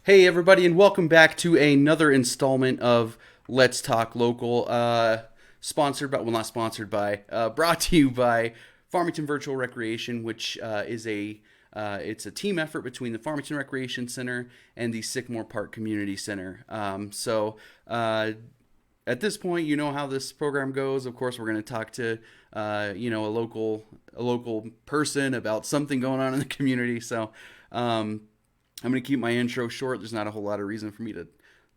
Hey, everybody, and welcome back to another installment of Let's Talk Local. Sponsored by, well, not sponsored by, brought to you by Farmington Virtual Recreation, which is it's a team effort between the Farmington Recreation Center and the Sycamore Park Community Center. At this point, you know how this program goes. Of course, we're going to talk to, a local person about something going on in the community. Um, I'm going to keep my intro short. There's not a whole lot of reason for me to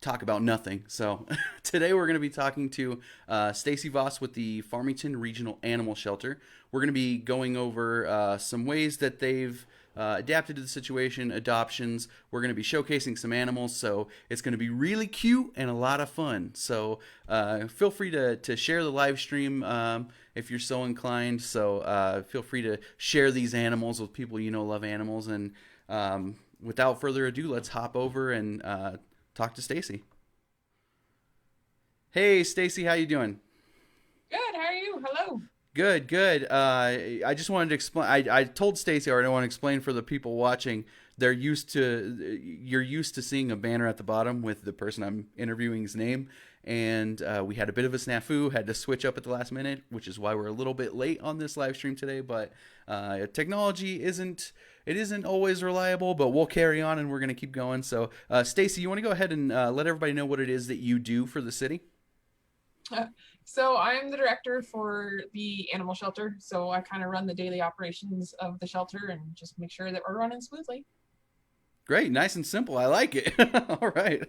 talk about nothing. So today we're going to be talking to Stacie Voss with the Farmington Regional Animal Shelter. We're going to be going over some ways that they've adapted to the situation, adoptions. We're going to be showcasing some animals, so it's going to be really cute and a lot of fun. So feel free to share the live stream if you're so inclined. So feel free to share these animals with people you know love animals. And without further ado, let's hop over and talk to Stacie. Hey, Stacie, how you doing? Good. How are you? Hello. Good, good. I just wanted to explain. I told Stacie, or I want to explain for the people watching. You're used to seeing a banner at the bottom with the person I'm interviewing's name, and we had a bit of a snafu. Had to switch up at the last minute, which is why we're a little bit late on this live stream today. But technology isn't always reliable, but we'll carry on and we're gonna keep going. So, Stacie, you want to go ahead and let everybody know what it is that you do for the city? Uh, So I'm the director for the animal shelter. So I kind of run the daily operations of the shelter and just make sure that we're running smoothly. Great, nice and simple. I like it. All right.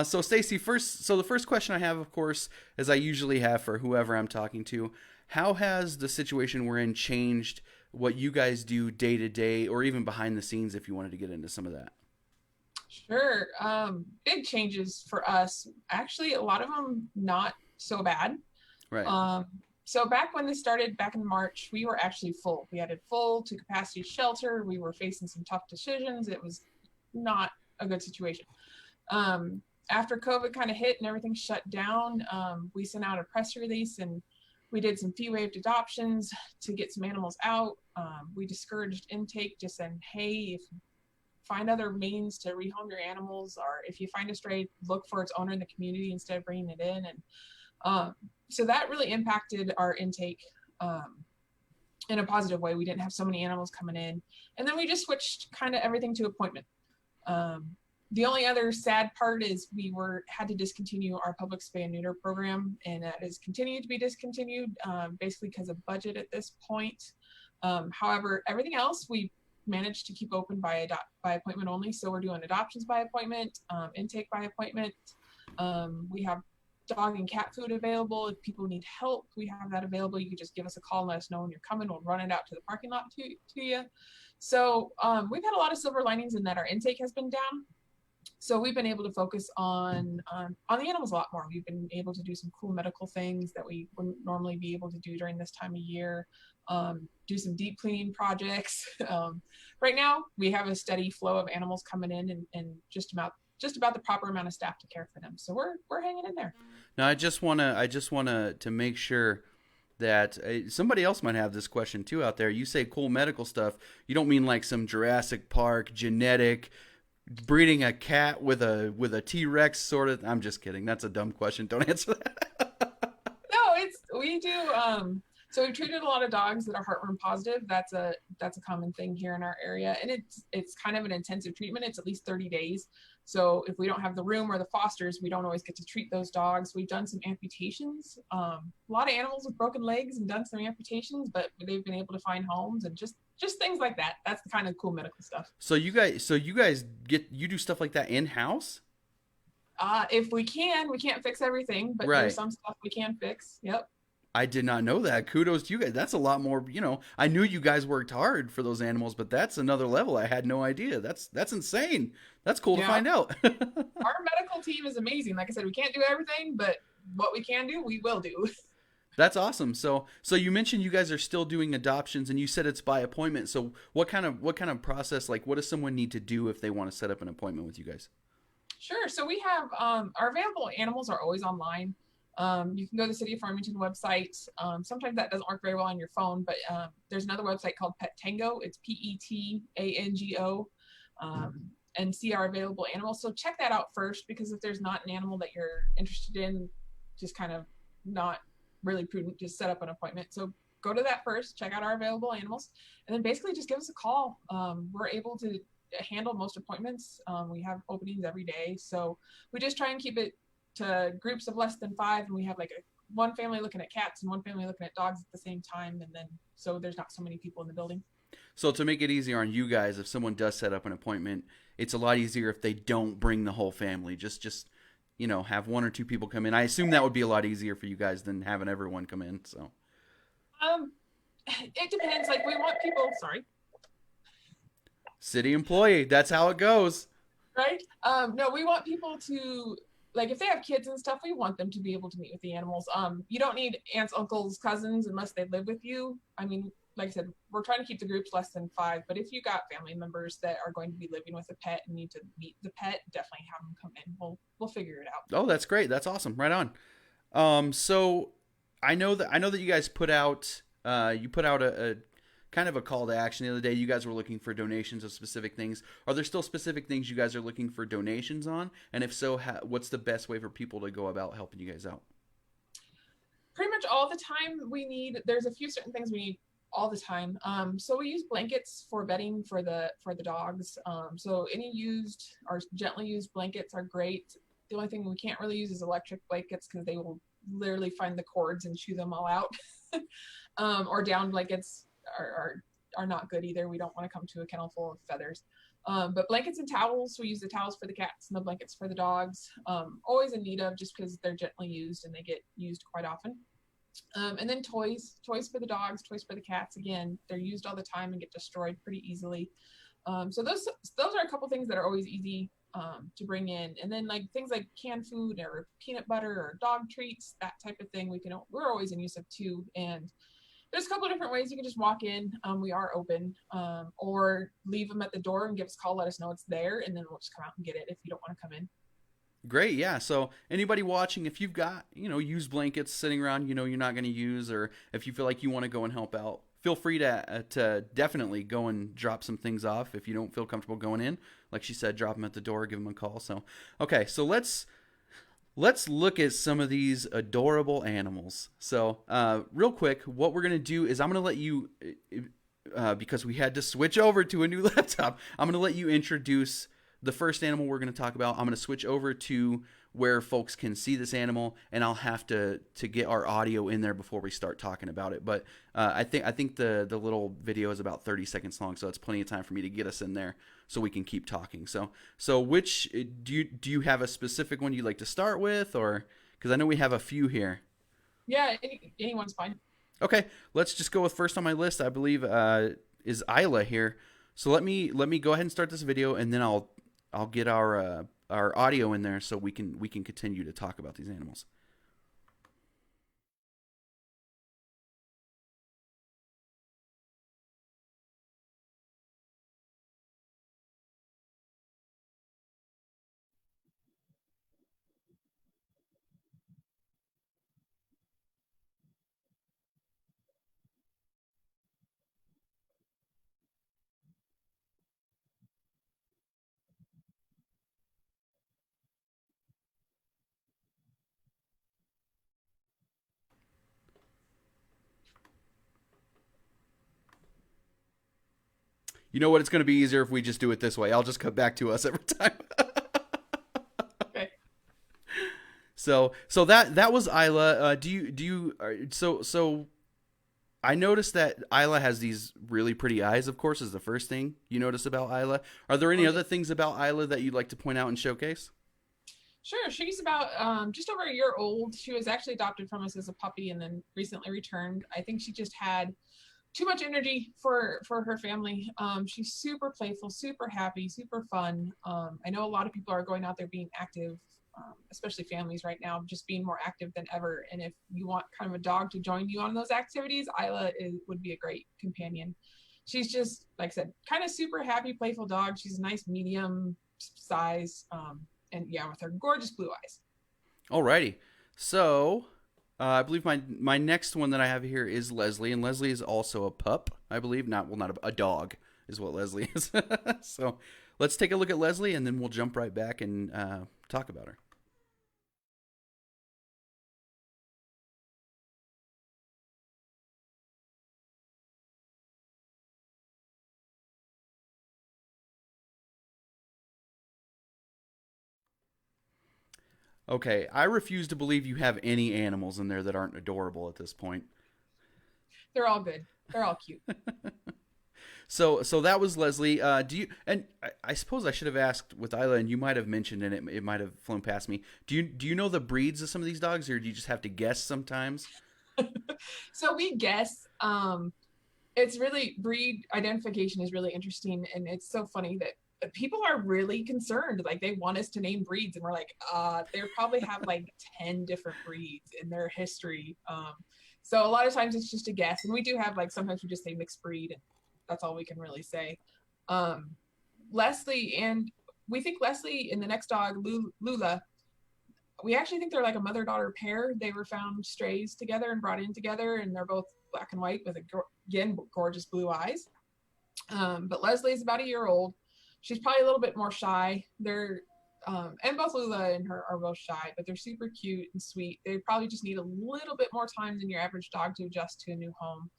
So, Stacie, the first question I have, of course, as I usually have for whoever I'm talking to, how has the situation we're in changed what you guys do day to day, or even behind the scenes, if you wanted to get into some of that? Sure. Big changes for us. Actually, a lot of them not so bad. Right. Um, so back when this started back in March, we were actually full. We had it full to capacity shelter. We were facing some tough decisions. It was not a good situation. After COVID kind of hit and everything shut down, we sent out a press release and we did some fee waived adoptions to get some animals out. We discouraged intake, just saying, hey, if you find other means to rehome your animals, or if you find a stray, look for its owner in the community instead of bringing it in. And so that really impacted our intake in a positive way. We didn't have so many animals coming in. And then we just switched kind of everything to appointment. Um, the only other sad part is we had to discontinue our public spay and neuter program, and that is continued to be discontinued, basically because of budget at this point. However, everything else we managed to keep open by appointment only. So we're doing adoptions by appointment, intake by appointment. We have dog and cat food available. If people need help, we have that available. You can just give us a call and let us know when you're coming. We'll run it out to the parking lot to you. So we've had a lot of silver linings in that our intake has been down. So we've been able to focus on the animals a lot more. We've been able to do some cool medical things that we wouldn't normally be able to do during this time of year. Do some deep cleaning projects. Right now, we have a steady flow of animals coming in, and just about the proper amount of staff to care for them. So we're hanging in there. Now, I just wanna to make sure that somebody else might have this question too out there. You say cool medical stuff. You don't mean like some Jurassic Park genetic breeding a cat with a T Rex sort of. I'm just kidding. That's a dumb question. Don't answer that. No, it's we do. So we've treated a lot of dogs that are heartworm positive. That's a common thing here in our area, and it's kind of an intensive treatment. It's at least 30 days. So if we don't have the room or the fosters, we don't always get to treat those dogs. We've done some amputations. A lot of animals with broken legs and done some amputations, but they've been able to find homes and just things like that. That's the kind of cool medical stuff. So you guys you do stuff like that in house? If we can't fix everything, but there's Right. some stuff we can fix. Yep. I did not know that. Kudos to you guys. That's a lot more. I knew you guys worked hard for those animals, but that's another level. I had no idea. That's insane. That's cool to Yeah. find out. Our medical team is amazing. Like I said, we can't do everything, but what we can do, we will do. That's awesome. So you mentioned you guys are still doing adoptions, and you said it's by appointment. So what kind of process? Like, what does someone need to do if they want to set up an appointment with you guys? Sure. So we have our available animals are always online. You can go to the City of Farmington website. Sometimes that doesn't work very well on your phone, but there's another website called Pet Tango. It's PETANGO. and see our available animals. So check that out first, because if there's not an animal that you're interested in, just kind of not really prudent to set up an appointment. So go to that first, check out our available animals, and then basically just give us a call. We're able to handle most appointments. We have openings every day, so we just try and keep it to groups of less than 5, and we have like one family looking at cats and one family looking at dogs at the same time, and then so there's not so many people in the building. So to make it easier on you guys, if someone does set up an appointment, it's a lot easier if they don't bring the whole family. Just have one or two people come in. I assume that would be a lot easier for you guys than having everyone come in. So Um, it depends. Like, we want people. Sorry. city employee, that's how it goes. Right? No, we want people to, like, if they have kids and stuff, we want them to be able to meet with the animals. You don't need aunts, uncles, cousins unless they live with you. I mean, like I said, we're trying to keep the groups less than 5, but if you got family members that are going to be living with a pet and need to meet the pet, definitely have them come in. We'll figure it out. Oh, that's great. That's awesome. Right on. So I know that you guys put out a kind of a call to action the other day. You guys were looking for donations of specific things. Are there still specific things you guys are looking for donations on? And if so, what's the best way for people to go about helping you guys out? Pretty much all the time there's a few certain things we need all the time. So we use blankets for bedding for the dogs. So any used or gently used blankets are great. The only thing we can't really use is electric blankets, because they will literally find the cords and chew them all out. Or down blankets are not good either. We don't want to come to a kennel full of feathers. But blankets and towels, we use the towels for the cats and the blankets for the dogs. Always in need of, just because they're gently used and they get used quite often. And then toys for the dogs, toys for the cats. Again, they're used all the time and get destroyed pretty easily. So those are a couple things that are always easy to bring in. And then like things like canned food or peanut butter or dog treats, that type of thing, we're always in use of too. And there's a couple of different ways you can just walk in. We are open, or leave them at the door and give us a call, let us know it's there, and then we'll just come out and get it if you don't want to come in. Great, yeah. So anybody watching, if you've got used blankets sitting around, you're not going to use, or if you feel like you want to go and help out, feel free to definitely go and drop some things off. If you don't feel comfortable going in, like she said, drop them at the door, give them a call. So okay, so let's look at some of these adorable animals. So real quick, what we're gonna do is I'm gonna let you, because we had to switch over to a new laptop, I'm gonna let you introduce the first animal we're going to talk about. I'm going to switch over to where folks can see this animal, and I'll have to get our audio in there before we start talking about it. But I think the little video is about 30 seconds long, so it's plenty of time for me to get us in there so we can keep talking. So which do you have a specific one you'd like to start with, or because I know we have a few here? Yeah, anyone's fine. Okay, let's just go with first on my list. I believe is Isla here. So let me go ahead and start this video, and then I'll get our audio in there so we can continue to talk about these animals. You know what? It's going to be easier if we just do it this way. I'll just cut back to us every time. Okay. So that was Isla. So I noticed that Isla has these really pretty eyes. Of course, is the first thing you notice about Isla. Are there any other things about Isla that you'd like to point out and showcase? Sure. She's about just over a year old. She was actually adopted from us as a puppy and then recently returned. I think she just had too much energy for her family. She's super playful, super happy, super fun. I know a lot of people are going out there being active, especially families right now, just being more active than ever. And if you want kind of a dog to join you on those activities, would be a great companion. She's just, like I said, kind of super happy, playful dog. She's a nice medium size. And yeah, with her gorgeous blue eyes. Alrighty. So I believe my next one that I have here is Leslie, and Leslie is also a pup, I believe. Not a dog. is what Leslie is. So let's take a look at Leslie, and then we'll jump right back and talk about her. Okay, I refuse to believe you have any animals in there that aren't adorable at this point. They're all good. They're all cute. So that was Leslie. Do you? And I suppose I should have asked with Isla, and you might have mentioned, and it might have flown past me. Do you know the breeds of some of these dogs, or do you just have to guess sometimes? So we guess. It's really breed identification is really interesting, and it's so funny that people are really concerned. Like they want us to name breeds, and we're like, they probably have like 10 different breeds in their history. So a lot of times it's just a guess, and we do have like sometimes we just say mixed breed, and that's all we can really say. Um, Leslie and we think Leslie and the next dog Lula, we actually think they're like a mother-daughter pair. They were found strays together and brought in together, and they're both black and white with again gorgeous blue eyes. But Leslie's about a year old. She's probably a little bit more shy. They're and both Lula and her are both shy, but they're super cute and sweet. They probably just need a little bit more time than your average dog to adjust to a new home.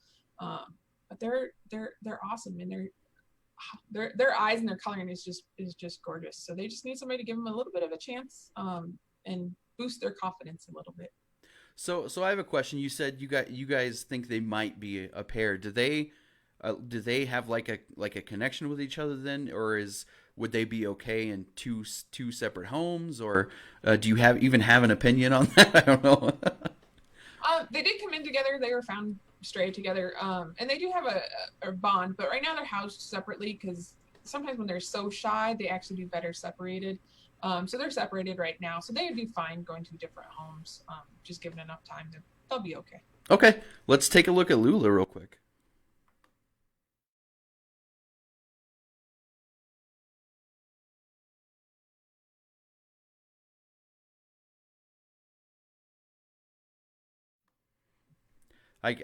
But they're awesome, and their eyes and their coloring is just gorgeous. So they just need somebody to give them a little bit of a chance, and boost their confidence a little bit. So I have a question. You said you guys think they might be a pair. Do they have like a connection with each other then, or would they be okay in two separate homes, or do you have an opinion on that? I don't know. They did come in together. They were found stray together, and they do have a bond. But right now they're housed separately because sometimes when they're so shy, they actually do better separated. So they're separated right now. So they would be fine going to different homes. Just given enough time, they'll be okay. Okay, let's take a look at Lula real quick.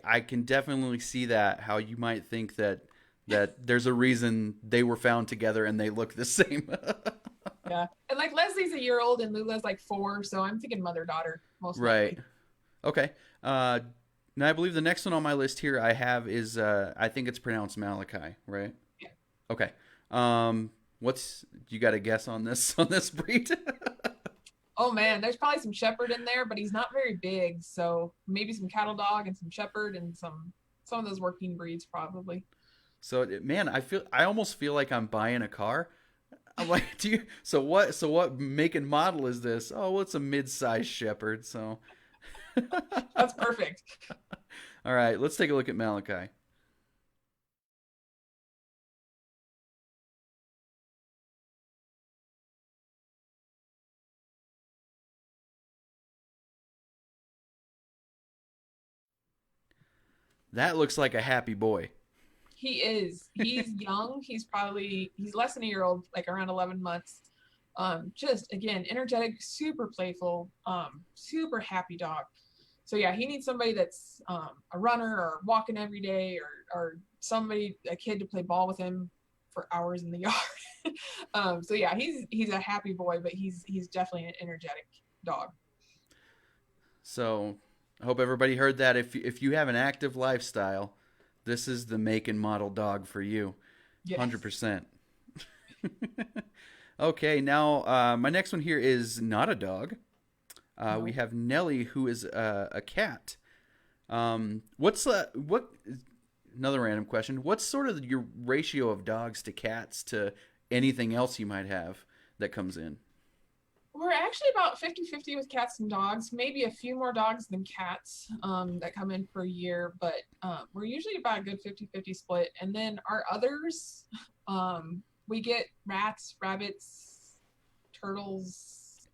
I can definitely see that how you might think that there's a reason they were found together and they look the same. Yeah, and like Leslie's a year old and Lula's like 4, so I'm thinking mother daughter most Right. likely. Okay. Now I believe the next one on my list here I have is I think it's pronounced Malachi, right? Yeah. Okay. What's you got a guess on this on this breed? Oh man, there's probably some shepherd in there, but he's not very big. So maybe some cattle dog and some shepherd and some of those working breeds probably. So man, I almost feel like I'm buying a car. I'm like, do you? So what make and model is this? Oh, well, it's a mid-sized Shepherd. So, That's perfect. all right, let's take a look at Malachi. That looks like a happy boy. He is. He's young. He's less than a year old, like around 11 months. Just again, energetic, super playful, super happy dog. So yeah, he needs somebody that's a runner or walking every day, or somebody, a kid to play ball with him for hours in the yard. So yeah, he's a happy boy, but he's definitely an energetic dog. So, I hope everybody heard that. If you have an active lifestyle, this is the make and model dog for you, 100%. Okay, now my next one here is not a dog. We No. have Nellie, who is a cat. What? Another random question. What's sort of your ratio of dogs to cats to anything else you might have that comes in? We're actually about 50-50 with cats and dogs, maybe a few more dogs than cats that come in per year, but we're usually about a good 50-50 split. And then our others, we get rats, rabbits, turtles,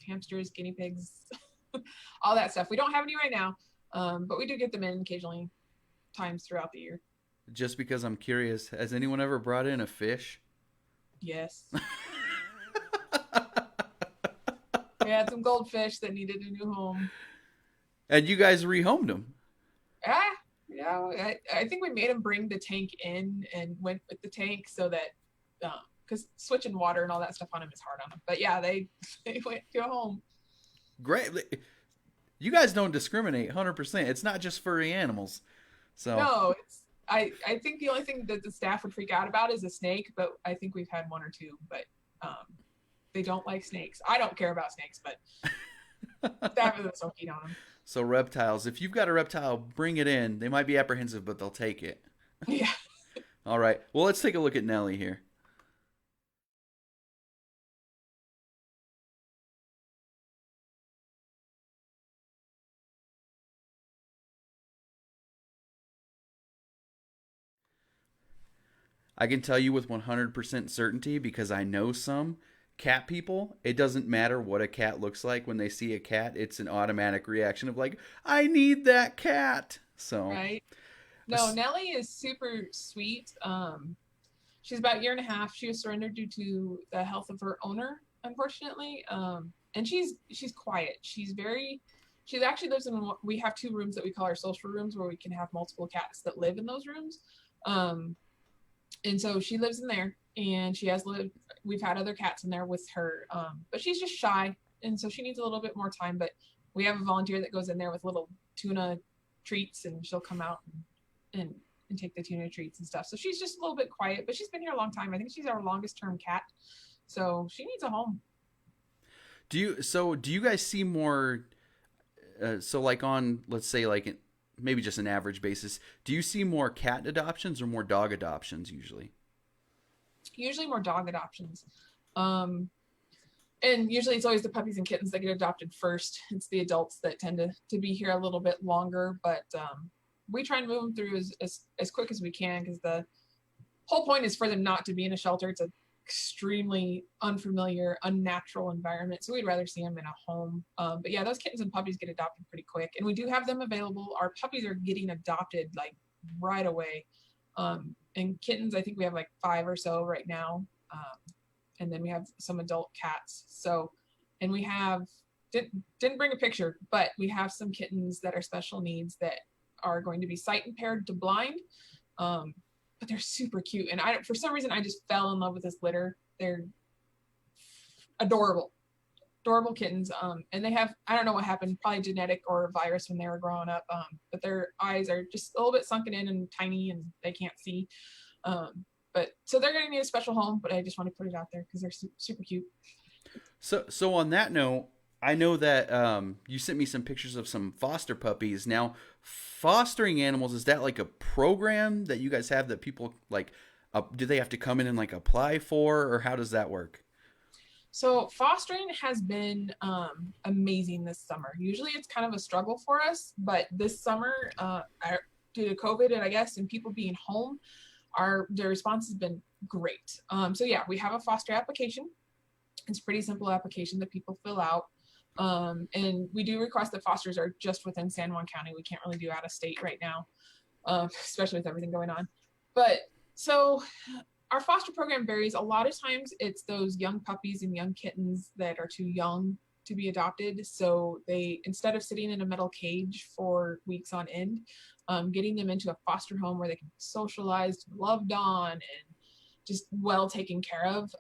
hamsters, guinea pigs, all that stuff. We don't have any right now, but we do get them in occasionally times throughout the year. Just because I'm curious, has anyone ever brought in a fish? Yes. We had some goldfish that needed a new home. And you guys rehomed them. Ah, Yeah, I think we made him bring the tank in and went with the tank so that, because switching water and all that stuff on him is hard on him. But yeah, they went to home. Great. You guys don't discriminate 100%. It's not just furry animals. So, No, it's I think the only thing that the staff would freak out about is a snake, but I think we've had one or two, but they don't like snakes. I don't care about snakes, but staff is so keen on them. so reptiles. If you've got a reptile, bring it in. They might be apprehensive, but they'll take it. Yeah. All right. Well, let's take a look at Nellie here. I can tell you with 100% certainty because I know some cat people. It doesn't matter what a cat looks like when they see a cat, it's an automatic reaction of like, I need that cat. So, Right. No, Nellie is super sweet. She's about a year and a half. She was surrendered due to the health of her owner, unfortunately. And she's quiet. She actually lives in. We have two rooms that we call our social rooms, where we can have multiple cats that live in those rooms. Um, and so she lives in there, and she has lived. We've had other cats in there with her, but she's just shy, and so she needs a little bit more time. But we have a volunteer that goes in there with little tuna treats, and she'll come out and and take the tuna treats and stuff. So she's just a little bit quiet, but she's been here a long time. I think she's our longest term cat, so she needs a home. do you guys see more so like on let's say like maybe just an average basis, do you see more cat adoptions or more dog adoptions usually? Usually more dog adoptions. Um, and usually it's always the puppies and kittens that get adopted first. It's the adults that tend to be here a little bit longer, but we try and move them through as quick as we can because the whole point is for them not to be in a shelter. It's an extremely unfamiliar, unnatural environment. So we'd rather see them in a home. But yeah, those kittens and puppies get adopted pretty quick. And we do have them available. Our puppies are getting adopted like right away. And kittens, I think we have like 5 or so right now. And then we have some adult cats. So, and we have, didn't bring a picture, but we have some kittens that are special needs that are going to be sight impaired to blind. But they're super cute. And for some reason, I just fell in love with this litter. They're adorable, adorable kittens. And they have, I don't know what happened, probably genetic or virus when they were growing up. But their eyes are just a little bit sunken in and tiny and they can't see. But so they're going to need a special home, but I just want to put it out there because they're super cute. So on that note, I know that you sent me some pictures of some foster puppies. Now, fostering animals, is that like a program that you guys have that people like? Do they have to come in and like apply for, or how does that work? So fostering has been amazing this summer. Usually it's kind of a struggle for us, but this summer, due to COVID and I guess and people being home, the response has been great. So yeah, we have a foster application. It's a pretty simple application that people fill out. And we do request that fosters are just within San Juan County. We can't really do out of state right now, especially with everything going on. But so our foster program varies. A lot of times it's those young puppies and young kittens that are too young to be adopted. So they, instead of sitting in a metal cage for weeks on end, getting them into a foster home where they can be socialized, loved on, and just well taken care of,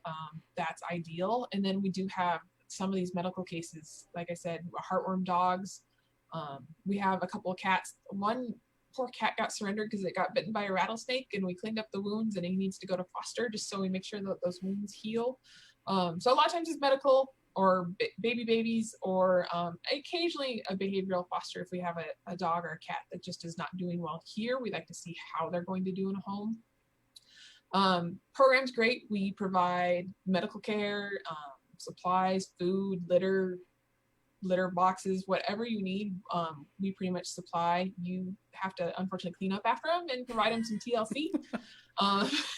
that's ideal. And then we do have some of these medical cases, like I said, heartworm dogs. We have a couple of cats. One poor cat got surrendered because it got bitten by a rattlesnake, and we cleaned up the wounds, and he needs to go to foster just so we make sure that those wounds heal. So a lot of times it's medical or baby babies, or occasionally a behavioral foster if we have a dog or a cat that just is not doing well here. We like to see how they're going to do in a home. Program's great. We provide medical care, supplies, food, litter boxes, whatever you need. We pretty much supply. You have to unfortunately clean up after them and provide them some TLC.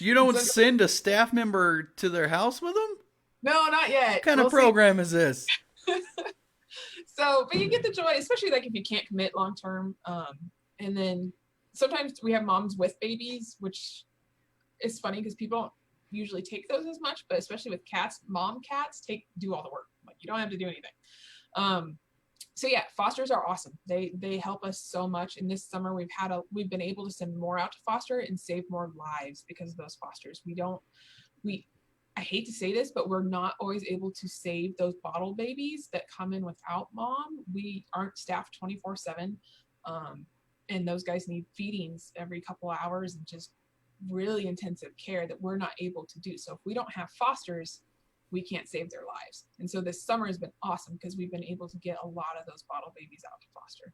You don't So, send a staff member to their house with them? no, not yet. What kind We'll of see. program is this? So, but you get the joy, especially like if you can't commit long term. And then sometimes we have moms with babies, which is funny because people don't usually take those as much, but especially with cats, mom cats do all the work. Like you don't have to do anything. So yeah, fosters are awesome. They help us so much. And this summer we've been able to send more out to foster and save more lives because of those fosters. We I hate to say this, but we're not always able to save those bottle babies that come in without mom. We aren't staffed 24/7. And those guys need feedings every couple of hours and just really intensive care that we're not able to do. So if we don't have fosters, we can't save their lives. And so this summer has been awesome because we've been able to get a lot of those bottle babies out to foster.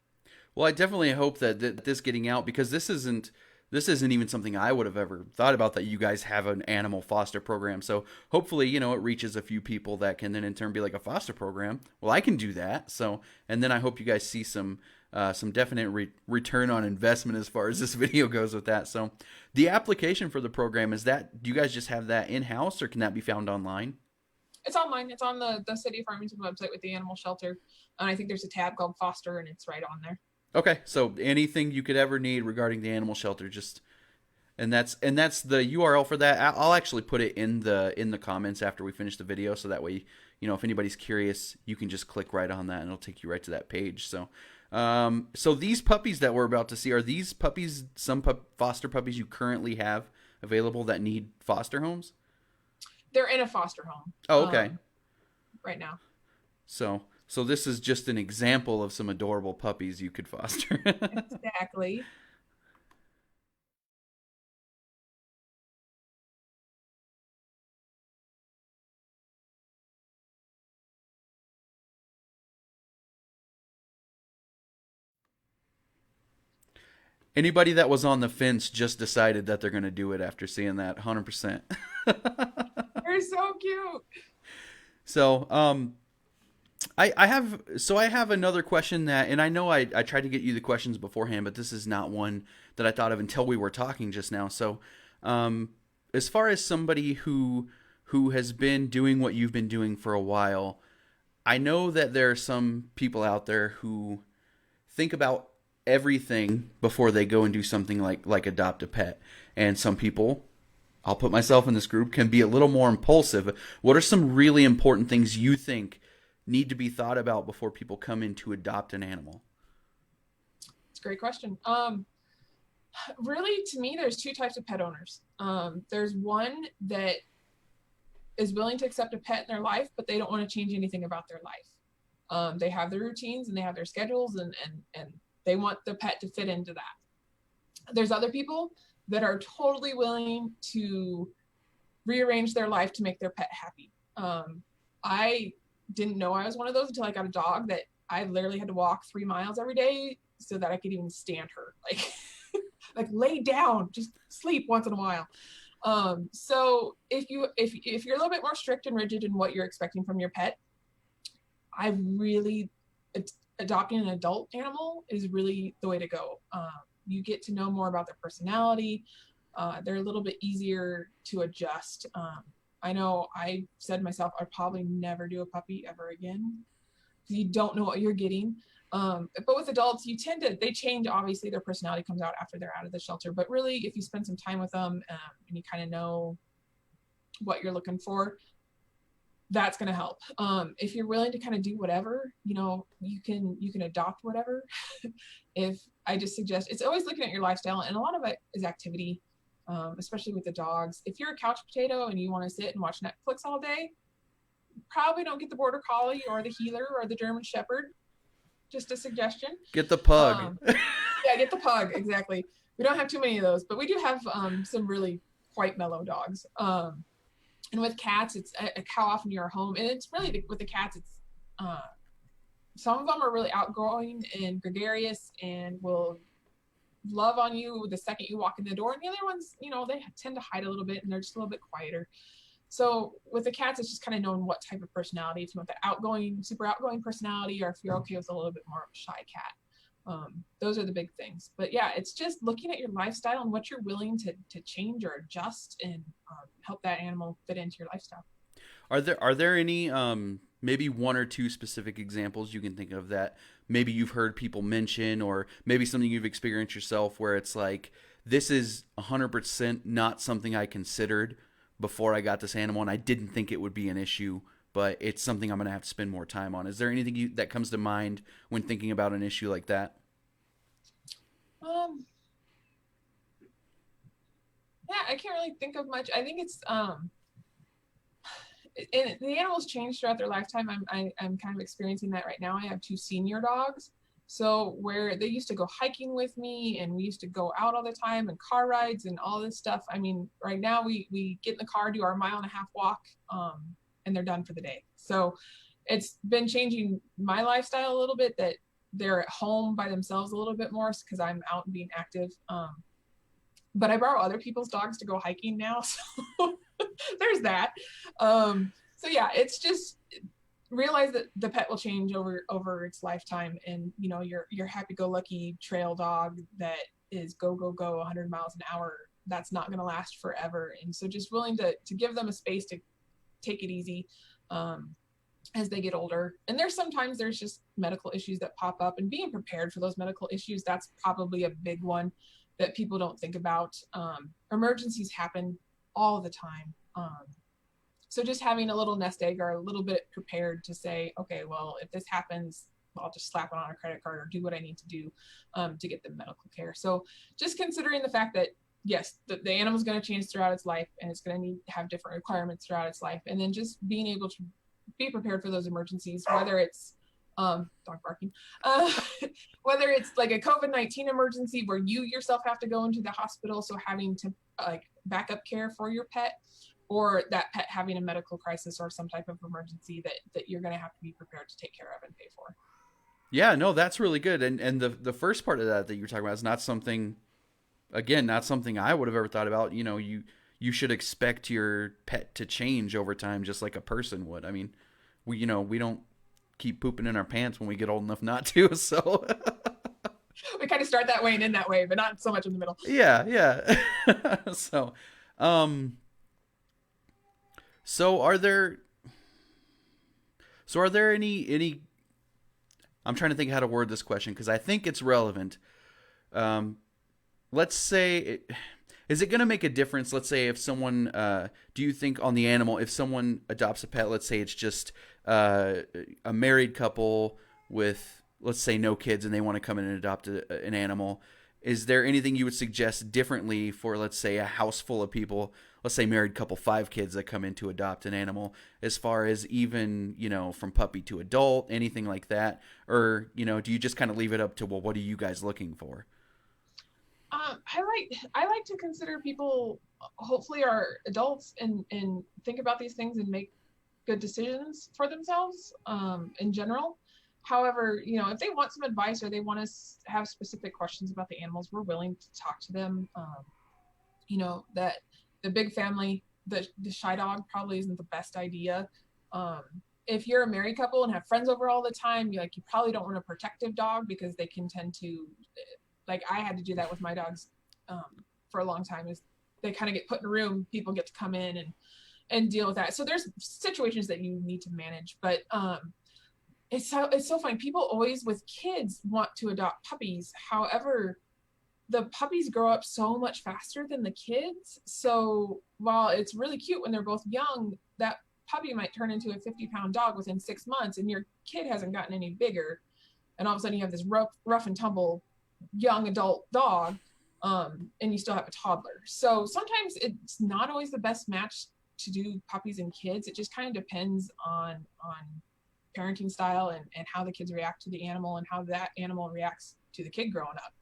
Well, I definitely hope that this getting out, because this isn't even something I would have ever thought about, that you guys have an animal foster program. So hopefully, it reaches a few people that can then in turn be like a foster program. Well, I can do that. So, and then I hope you guys see some definite return on investment as far as this video goes with that. So, the application for the program, do you guys just have that in house, or can that be found online? It's online. It's on the City of Farmington website with the animal shelter. And I think there's a tab called foster and it's right on there. Okay, so anything you could ever need regarding the animal shelter, just and that's the URL for that. I'll actually put it in the comments after we finish the video, so that way, if anybody's curious, you can just click right on that and it'll take you right to that page. So, so these puppies that we're about to see, are these puppies foster puppies you currently have available that need foster homes? They're in a foster home. Oh, okay. Right now. So this is just an example of some adorable puppies you could foster. Exactly. Anybody that was on the fence just decided that they're going to do it after seeing that 100%. They're so cute. So, I have another question and I know I tried to get you the questions beforehand, but this is not one that I thought of until we were talking just now. So, as far as somebody who has been doing what you've been doing for a while, I know that there are some people out there who think about everything before they go and do something like adopt a pet, and some people, I'll put myself in this group, can be a little more impulsive. What are some really important things you think need to be thought about before people come in to adopt an animal? It's a great question. Really, to me, there's two types of pet owners. There's one that is willing to accept a pet in their life, but they don't want to change anything about their life. They have their routines and they have their schedules, and they want the pet to fit into that. There's other people that are totally willing to rearrange their life to make their pet happy. I didn't know I was one of those until I got a dog that I literally had to walk 3 miles every day so that I could even stand her. Like lay down, just sleep once in a while. So if you're a little bit more strict and rigid in what you're expecting from your pet, I really adopting an adult animal is really the way to go. You get to know more about their personality. They're a little bit easier to adjust. I know I said to myself, I'd probably never do a puppy ever again because you don't know what you're getting. But with adults, they change. Obviously, their personality comes out after they're out of the shelter. But really, if you spend some time with them and you kind of know what you're looking for, that's going to help. If you're willing to kind of do whatever, you can adopt whatever. If I just suggest, it's always looking at your lifestyle, and a lot of it is activity, especially with the dogs. If you're a couch potato and you want to sit and watch Netflix all day, probably don't get the Border Collie or the Heeler or the German Shepherd. Just a suggestion. Get the pug. Yeah, get the pug. Exactly. We don't have too many of those, but we do have some really quite mellow dogs. And with cats, it's how often you're home. And it's really, with the cats, it's some of them are really outgoing and gregarious and will love on you the second you walk in the door. And the other ones, they tend to hide a little bit and they're just a little bit quieter. So with the cats, it's just kind of knowing what type of personality, if you want the super outgoing personality, or if you're okay with a little bit more of a shy cat. Those are the big things. But yeah, it's just looking at your lifestyle and what you're willing to change or adjust and help that animal fit into your lifestyle. Are there any maybe one or two specific examples you can think of that maybe you've heard people mention, or maybe something you've experienced yourself where it's like, this is 100% not something I considered before I got this animal, and I didn't think it would be an issue but it's something I'm going to have to spend more time on. Is there anything that comes to mind when thinking about an issue like that? Um, yeah, I can't really think of much. I think it's and the animals change throughout their lifetime. I'm kind of experiencing that right now. I have two senior dogs. So where they used to go hiking with me and we used to go out all the time and car rides and all this stuff. I mean, right now we get in the car, do our 1.5 mile walk, and they're done for the day. So it's been changing my lifestyle a little bit, that they're at home by themselves a little bit more because I'm out and being active. But I borrow other people's dogs to go hiking now. So there's that. So yeah, it's just realize that the pet will change over its lifetime, and your happy-go-lucky trail dog that is go go go 100 miles an hour, that's not going to last forever. And so just willing to give them a space to take it easy as they get older. And there's just medical issues that pop up, and being prepared for those medical issues, that's probably a big one that people don't think about. Emergencies happen all the time. So just having a little nest egg or a little bit prepared to say, okay, well, if this happens, I'll just slap it on a credit card or do what I need to do to get the medical care. So just considering the fact that, yes, the animal's going to change throughout its life, and it's going to need to have different requirements throughout its life. And then just being able to be prepared for those emergencies, whether it's dog barking, whether it's like a COVID-19 emergency where you yourself have to go into the hospital, so having to like backup care for your pet, or that pet having a medical crisis or some type of emergency that you're going to have to be prepared to take care of and pay for. Yeah, no, that's really good. And the first part of that you were talking about is not something, again, not something I would have ever thought about. You should expect your pet to change over time, just like a person would. I mean, we don't keep pooping in our pants when we get old enough not to. So we kind of start that way and end that way, but not so much in the middle. yeah, yeah. So, so are there any? I'm trying to think how to word this question because I think it's relevant. Um, let's say, is it going to make a difference? Let's say if someone, do you think on the animal, if someone adopts a pet, let's say it's just a married couple with, let's say, no kids, and they want to come in and adopt an animal, is there anything you would suggest differently for, let's say, a house full of people, let's say married couple, 5 kids that come in to adopt an animal, as far as even, from puppy to adult, anything like that? Or, do you just kind of leave it up to, well, what are you guys looking for? I like to consider people hopefully are adults and think about these things and make good decisions for themselves in general. However, if they want some advice or they want to have specific questions about the animals, we're willing to talk to them. That the big family, the shy dog probably isn't the best idea. If you're a married couple and have friends over all the time, you probably don't want a protective dog because they can tend to, like I had to do that with my dogs for a long time, is they kind of get put in a room, people get to come in and deal with that. So there's situations that you need to manage, but it's so funny. People always with kids want to adopt puppies. However, the puppies grow up so much faster than the kids. So while it's really cute when they're both young, that puppy might turn into a 50-pound dog within 6 months, and your kid hasn't gotten any bigger. And all of a sudden you have this rough and tumble young adult dog, and you still have a toddler. So sometimes it's not always the best match to do puppies and kids. It just kind of depends on parenting style and how the kids react to the animal and how that animal reacts to the kid growing up.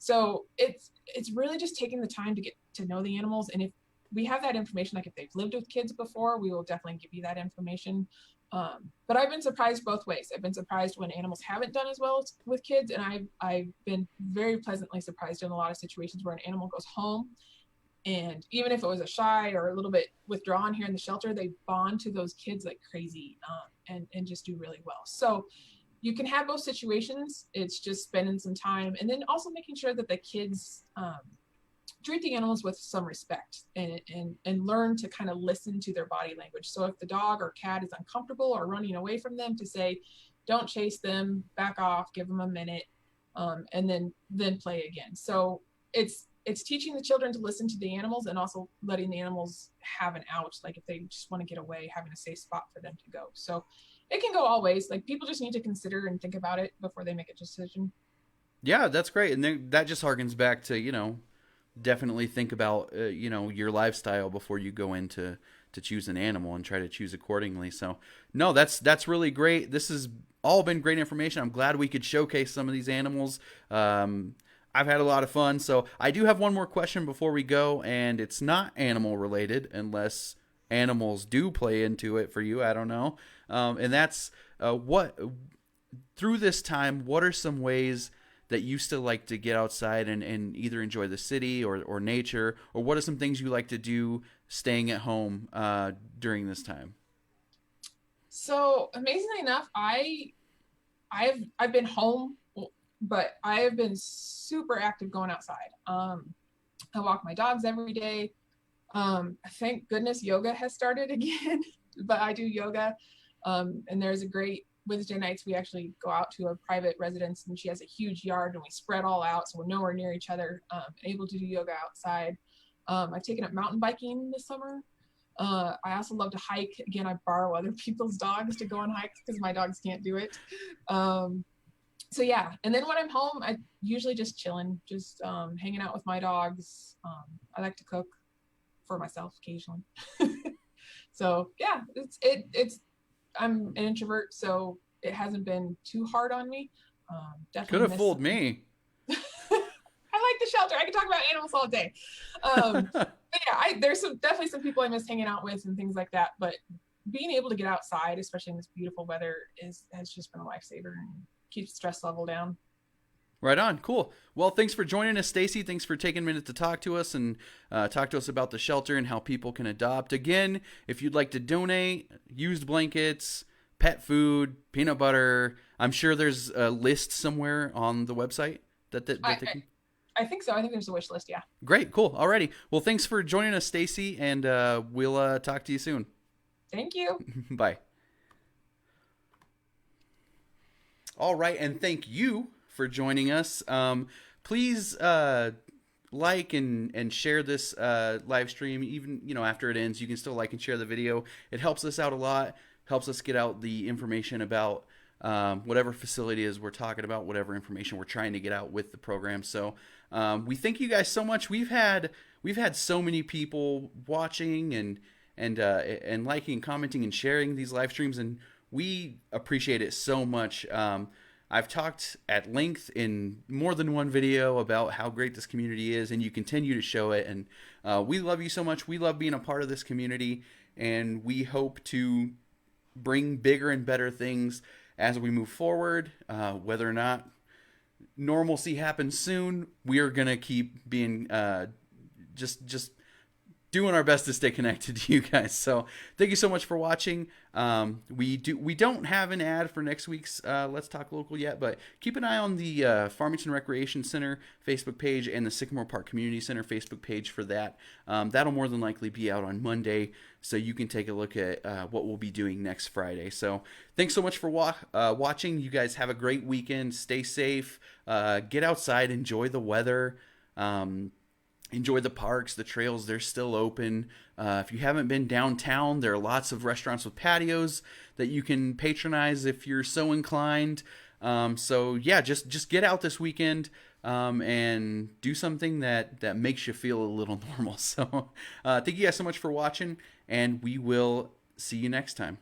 So it's really just taking the time to get to know the animals. And if we have that information, like if they've lived with kids before, we will definitely give you that information. But I've been surprised both ways. I've been surprised when animals haven't done as well with kids, and I've been very pleasantly surprised in a lot of situations where an animal goes home, and even if it was a shy or a little bit withdrawn here in the shelter, they bond to those kids like crazy, and just do really well. So you can have both situations. It's just spending some time, and then also making sure that the kids treat the animals with some respect and learn to kind of listen to their body language. So if the dog or cat is uncomfortable or running away from them, to say, don't chase them, back off, give them a minute, and then play again. So it's it's teaching the children to listen to the animals and also letting the animals have an out. Like if they just want to get away, having a safe spot for them to go. So it can go all ways. Like people just need to consider and think about it before they make a decision. Yeah, that's great. And then that just harkens back to, definitely think about, your lifestyle before you go into to choose an animal and try to choose accordingly. So, no, that's really great. This has all been great information. I'm glad we could showcase some of these animals. I've had a lot of fun. So, I do have one more question before we go, and it's not animal related unless animals do play into it for you. I don't know. And that's what through this time, what are some ways that you still like to get outside and either enjoy the city or nature, or what are some things you like to do staying at home during this time? So amazingly enough, I've been home, but I have been super active going outside. I walk my dogs every day. Thank goodness yoga has started again, but I do yoga. And there's a great Wednesday nights we actually go out to a private residence, and she has a huge yard, and we spread all out so we're nowhere near each other, able to do yoga outside. I've taken up mountain biking this summer. I also love to hike. Again, I borrow other people's dogs to go on hikes because my dogs can't do it. So yeah, and then when I'm home, I usually just chilling, just hanging out with my dogs. I like to cook for myself occasionally. So yeah, it's I'm an introvert, so it hasn't been too hard on me. Could Definitely have miss fooled some. me. I like the shelter. I can talk about animals all day. But yeah, there's definitely some people I miss hanging out with and things like that. But being able to get outside, especially in this beautiful weather, has just been a lifesaver and keeps stress level down. Right on. Cool. Well, thanks for joining us, Stacie. Thanks for taking a minute to talk to us and talk to us about the shelter and how people can adopt. Again, if you'd like to donate, used blankets, pet food, peanut butter, I'm sure there's a list somewhere on the website I, that they can. I think so. I think there's a wish list. Yeah. Great. Cool. Alrighty. Well, thanks for joining us, Stacie, and we'll talk to you soon. Thank you. Bye. All right, and thank you for joining us. Please like and share this live stream. Even after it ends, you can still like and share the video. It helps us out a lot. Helps us get out the information about whatever facility is we're talking about, whatever information we're trying to get out with the program. So we thank you guys so much. We've had so many people watching and liking, commenting, and sharing these live streams, and we appreciate it so much. I've talked at length in more than one video about how great this community is, and you continue to show it. And we love you so much. We love being a part of this community, and we hope to bring bigger and better things as we move forward. Whether or not normalcy happens soon, we are gonna keep being just doing our best to stay connected to you guys. So thank you so much for watching. We don't have an ad for next week's Let's Talk Local yet, but keep an eye on the Farmington Recreation Center Facebook page and the Sycamore Park Community Center Facebook page for that. That'll more than likely be out on Monday, so you can take a look at what we'll be doing next Friday. So thanks so much for watching. You guys have a great weekend. Stay safe. Get outside. Enjoy the weather. Enjoy the parks, the trails, they're still open. If you haven't been downtown, there are lots of restaurants with patios that you can patronize if you're so inclined. So yeah, just get out this weekend and do something that makes you feel a little normal. So thank you guys so much for watching, and we will see you next time.